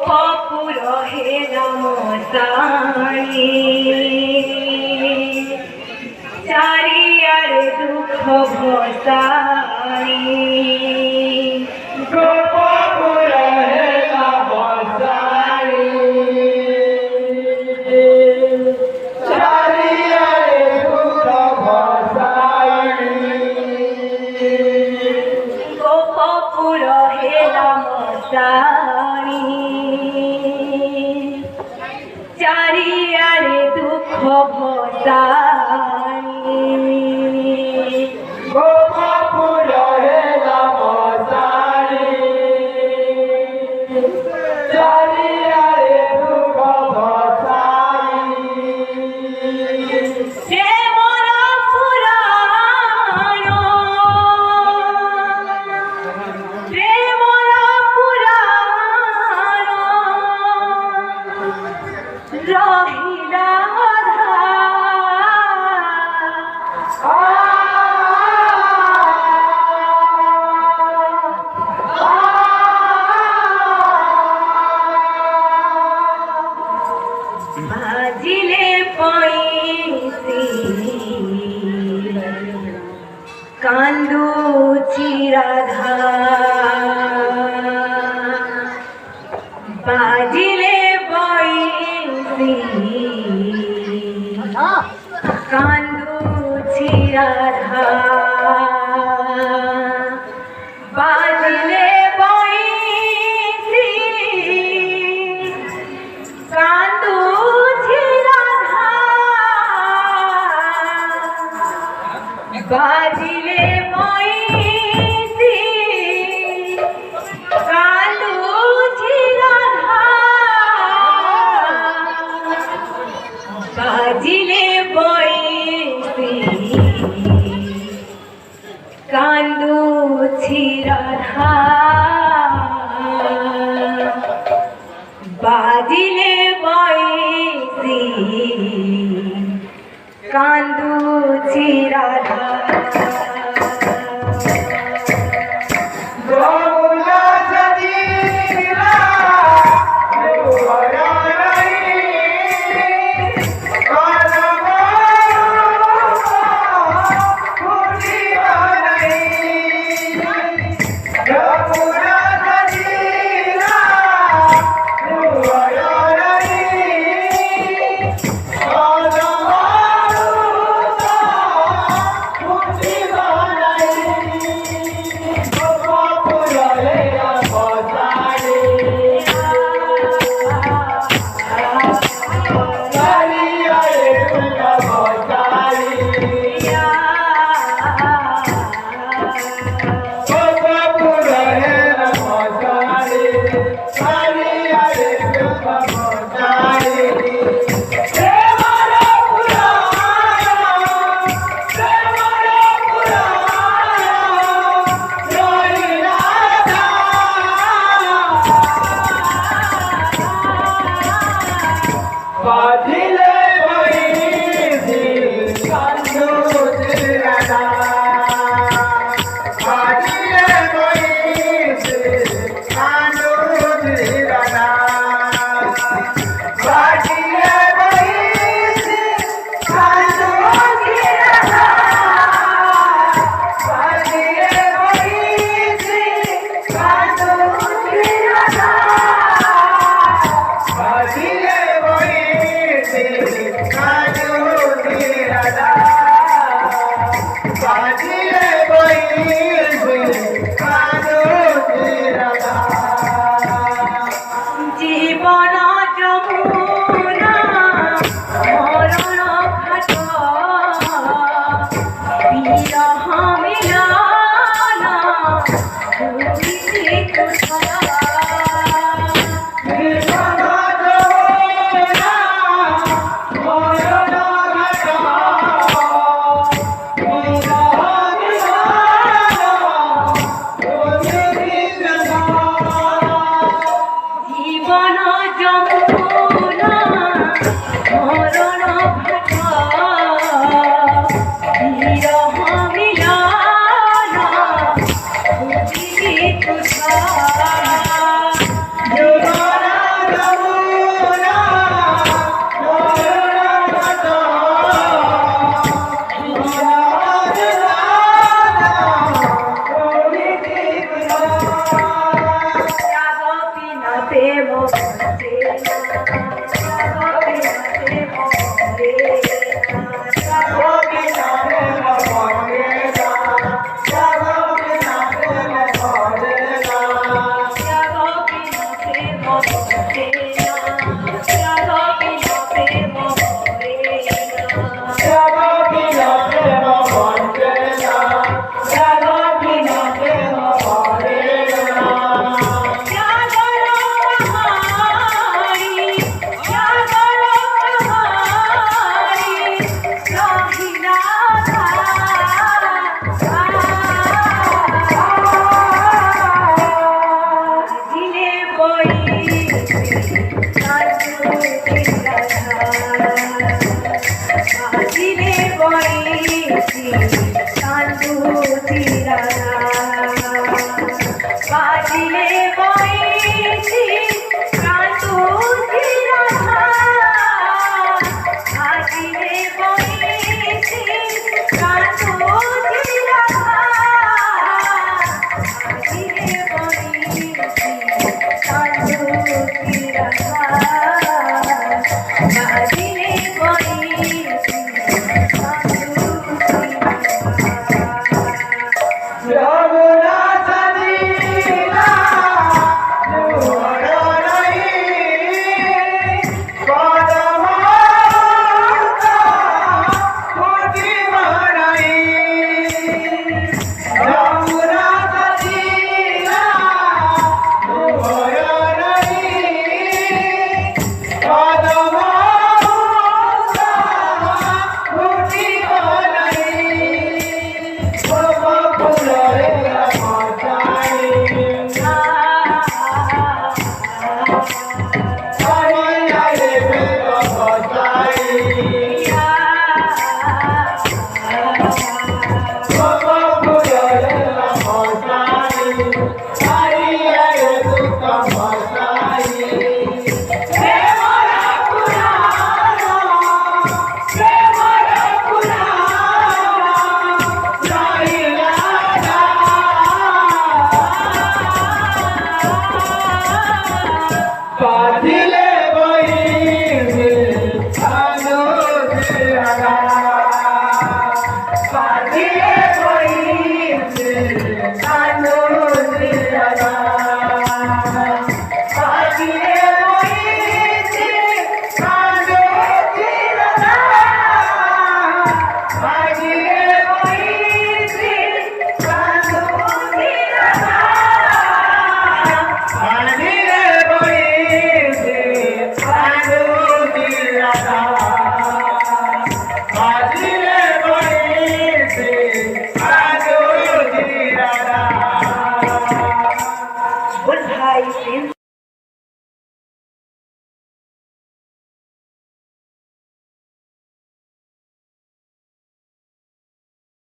গোপপুর হেলাম তারি চারিয়ার দুঃখ ভসারি গোপপুর হেলাম তারি চারিয়ার দুঃখ ভসারি গোপপুর হেলাম তারি চারিয়ারে দুঃখ ভসারি গোপপুর হেলাম তারি চারিয়ারে দুঃখ ভসারি প্রেমর পুরাণ প্রেমর পুরাণ রহিলা বাজিলে পয়সি কান্দুচি রাধা বাজিলে পয়সি কান্দুচি রাধা বাজিলে পয়সি কান্দুচি রাধা বাজিলে পয়সি কান্দুচি রাধা বাজিলে পয়সি কান্দুচি রাধা বাজিলে পয়সি কান্দুচি রাধা যমুনা সজিলা লোহরাই কদম খুশিয়াই যমুনা সজিলা লোহরাই কদম বাজিলে পয়সি কান্দুচি রাধা বাজিলে পয়সি কান্দুচি রাধা বাজিলে পয়সি কান্দুচি রাধা বাজিলে পয়সি কান্দুচি রাধা বাজিলে পয়সি কান্দুচি রাধা বাজিলে পয়সি কান্দুচি রাধা জীবন যমুনা মরণ ঘাট বিরহ মিলন ভূমিতে কুশল জীবন যমুনা মরণ ঘাট বিরহ মিলন ভূমিতে কুশল বাজিলে বইছি কান্দুতি রাধা বাজিলে বইছি কান্দুতি রাধা বাজিলে বইছি কান্দুতি রাধা বাজিলে বইছি Pati